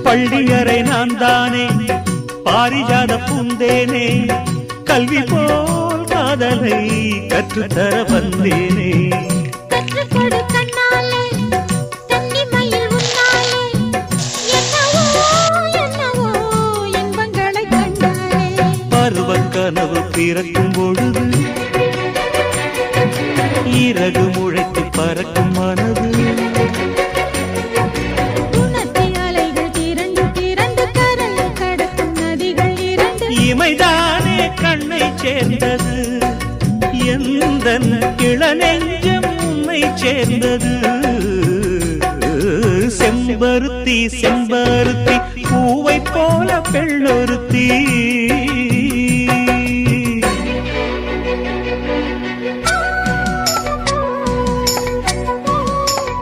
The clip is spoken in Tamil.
பள்ளியறை நான் தானே பாரிஜாத பூந்தேனே கல்வி போல் காதலை கற்றுத்தர வந்தேனே கற்றுக்கொடு கண்ணாலே தன்னிமையில் உன்னாலே என்னவோ என்னவோ இன்பங்களை கண்டாலே பருவக் கனவு பிறக்கும் பொழுது இறகு முளைத்து பறக்கும் மனது இமைதானே கண்ணை சேர்ந்தது எந்தன் இளநெஞ்சம் உன்னை சேர்ந்தது செம்பருத்தி செம்பருத்தி பூவை போல பெண்ணொருத்தி